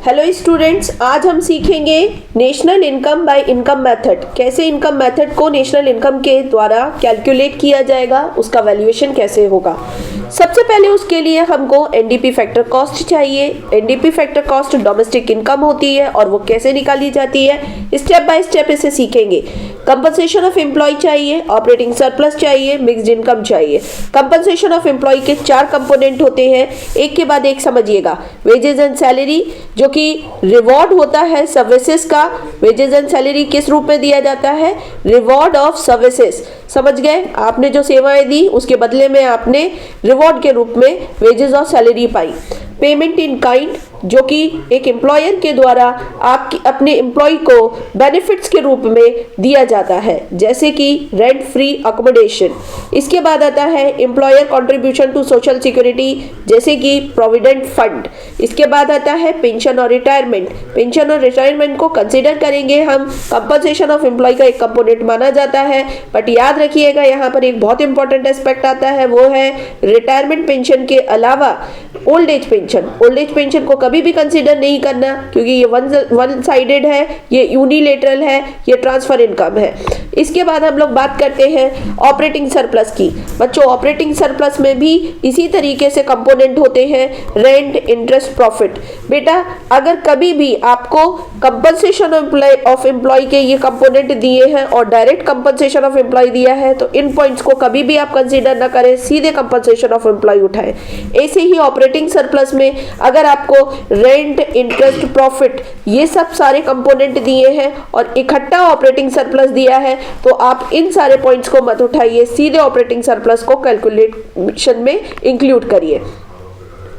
Hello students, आज हम सीखेंगे national income by income method. कैसे इनकम मेथड को नेशनल इनकम के द्वारा कैलकुलेट किया जाएगा, उसका वैल्यूएशन कैसे होगा। सबसे पहले उसके लिए हमको एनडीपी फैक्टर कॉस्ट चाहिए। NDP factor cost domestic income होती है और वो कैसे निकाली जाती है, स्टेप बाय स्टेप इसे सीखेंगे। कंपनसेशन ऑफ एम्प्लॉय चाहिए, ऑपरेटिंग सरप्लस चाहिए, मिक्स्ड इनकम चाहिए। कंपनसेशन ऑफ एम्प्लॉय के 4 कंपोनेंट होते हैं, एक के बाद एक समझिएगा। वेजेस एंड सैलरी, जो कि रिवॉर्ड होता है सर्विसेज का। वेजेस एंड सैलरी किस रूप में दिया जाता है? Reward of services. समझ गए? आपने जो सेवाएं दी उसके बदले में आपने रिवॉर्ड के रूप में वेजेस और salary pi. Payment in kind, जो कि एक एम्प्लॉयर के द्वारा आपकी अपने एम्प्लॉय को बेनिफिट्स के रूप में दिया जाता है, जैसे कि रेंट फ्री अकोमोडेशन। इसके बाद आता है employer contribution to social security, जैसे कि प्रोविडेंट फंड। इसके बाद आता है पेंशन और रिटायरमेंट। पेंशन और रिटायरमेंट को कंसीडर करेंगे हम, कंपनसेशन ऑफ एम्प्लॉय का एक कंपोनेंट माना जाता है। बट याद रखिएगा, यहाँ पर एक बहुत इंपॉर्टेंट एस्पेक्ट आता है, वो है रिटायरमेंट पेंशन के अलावा old age pension. Old age pension को कभी भी कंसीडर नहीं करना, क्योंकि ये वन साइडेड है, ये यूनिलेटरल है, ये ट्रांसफर इनकम है। इसके बाद हम लोग बात करते हैं ऑपरेटिंग सरप्लस की। बच्चों, ऑपरेटिंग सरप्लस में भी इसी तरीके से कंपोनेंट होते हैं, रेंट, इंटरेस्ट, प्रॉफिट। बेटा, अगर कभी भी आपको कंपनसेशन ऑफ एम्प्लॉय के ये कंपोनेंट दिए हैं और डायरेक्ट कंपनसेशन ऑफ एम्प्लॉय दिया है, तो इन पॉइंट्स को कभी भी आप कंसीडर ना करें, सीधे कंपनसेशन ऑफ एम्प्लॉय उठाएं। ऐसे ही ऑपरेटिंग सरप्लस में अगर आपको रेंट, इंटरेस्ट, प्रॉफिट ये सब सारे कंपोनेंट दिए हैं और इकट्ठा ऑपरेटिंग सरप्लस दिया है, तो आप इन सारे पॉइंट्स को मत उठाइए, सीधे ऑपरेटिंग सरप्लस को कैलकुलेशन में इंक्लूड करिए।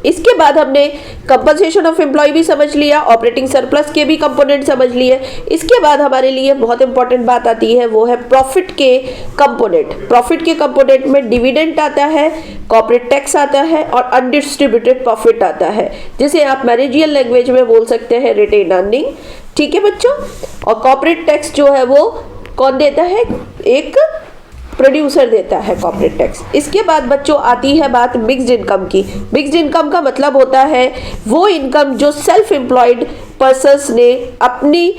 इसके बाद हमने कंपनसेशन ऑफ एम्प्लॉय भी समझ लिया, ऑपरेटिंग सरप्लस के भी कंपोनेंट समझ लिए। इसके बाद हमारे लिए बहुत इंपॉर्टेंट बात आती है, वो है प्रॉफिट के कंपोनेंट। प्रॉफिट के कंपोनेंट में डिविडेंड आता है, कॉर्पोरेट टैक्स आता है और अनडिस्ट्रीब्यूटेड प्रॉफिट आता है, जिसे आप मैनेजियल लैंग्वेज में बोल सकते हैं रिटेन अर्निंग। ठीक है बच्चों? और कॉर्पोरेट टैक्स जो है वो कौन देता है? एक प्रोड्यूसर देता है कॉर्पोरेट टैक्स। इसके बाद बच्चों आती है बात मिक्स्ड इनकम की। मिक्स्ड इनकम का मतलब होता है वो इनकम जो सेल्फ एम्प्लॉयड पर्सन्स ने अपनी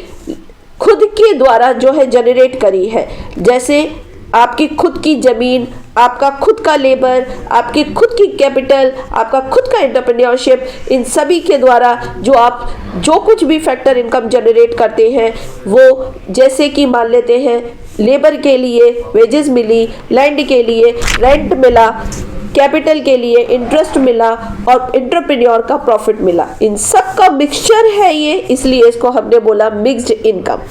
खुद के द्वारा जो है जनरेट करी है, जैसे आपकी खुद की जमीन, आपका खुद का लेबर, आपकी खुद की कैपिटल, आपका खुद का एंटरप्रेन्योरशिप, इन सभी के द्वारा जो आप जो कुछ भी फैक्टर इनकम जनरेट करते हैं, वो जैसे कि मान लेते हैं लेबर के लिए वेजेस मिली, लैंड के लिए रेंट मिला, कैपिटल के लिए इंटरेस्ट मिला और एंटरप्रेन्योर का प्रॉफिट मिला, इन सब का मिक्सचर है ये, इसलिए इसको हमने बोला मिक्स्ड इनकम।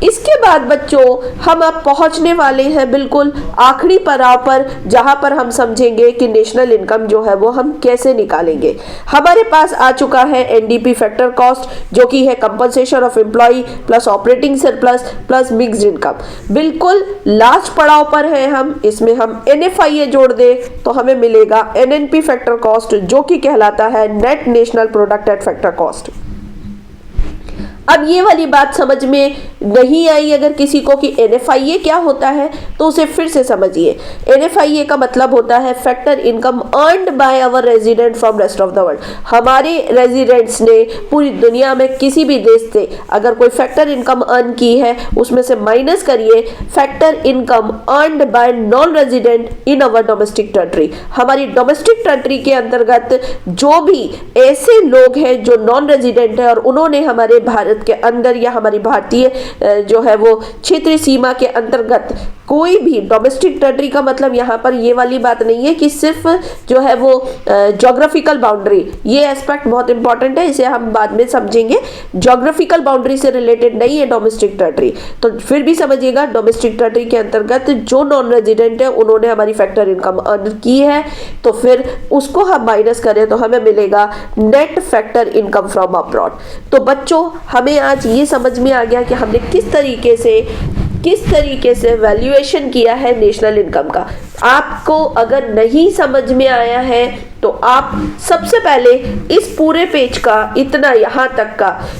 इसके बाद बच्चों हम अब पहुंचने वाले हैं बिल्कुल आखिरी पड़ाव पर, जहां पर हम समझेंगे कि नेशनल इनकम जो है वो हम कैसे निकालेंगे। हमारे पास आ चुका है एनडीपी फैक्टर कॉस्ट, जो कि है compensation of employ plus operating surplus plus mixed income. बिल्कुल लास्ट पड़ाव पर है हम, इसमें हम एनएफआईए जोड़ दें तो हमें मिलेगा एनएनपी फैक्टर कॉस्ट, जो कि कहलाता है net national product at factor cost. अब ये वाली बात समझ में नहीं आई अगर किसी को कि एनएफआईए क्या होता है, तो उसे फिर से समझिए। एनएफआईए का मतलब होता है factor income earned by our resident from rest of the world. हमारे रेजिडेंट्स ने पूरी दुनिया में किसी भी देश से अगर कोई फैक्टर इनकम अर्न की है, उसमें से माइनस करिए factor income earned bye non resident in our domestic territory. हमारी डोमेस्टिक टेरिटरी के अंतर्गत जो भी ऐसे लोग हैं जो नॉन रेजिडेंट है और उन्होंने हमारे भारत के अंदर या हमारी भारतीय जो है वो क्षेत्रीय सीमा के अंतर्गत कोई भी डोमेस्टिक टेरिटरी का मतलब यहाँ पर ये वाली बात नहीं है कि सिर्फ जो है वो ज्योग्राफिकल बाउंड्री, ये एस्पेक्ट बहुत इंपॉर्टेंट है, इसे हम बाद में समझेंगे। ज्योग्राफिकल बाउंड्री से रिलेटेड नहीं है डोमेस्टिक टेरिटरी, तो फिर भी समझिएगा डोमेस्टिक टेरिटरी के अंतर्गत जो नॉन रेजिडेंट है उन्होंने हमारी फैक्टर इनकम अर्न की है, तो फिर उसको हम माइनस करें तो हमें मिलेगा net factor income from abroad. तो बच्चों, हमें आज ये समझ में आ गया कि हमने किस तरीके से वैल्यूएशन किया है नेशनल इनकम का। आपको अगर नहीं समझ में आया है तो आप सबसे पहले इस पूरे पेज का इतना यहाँ तक का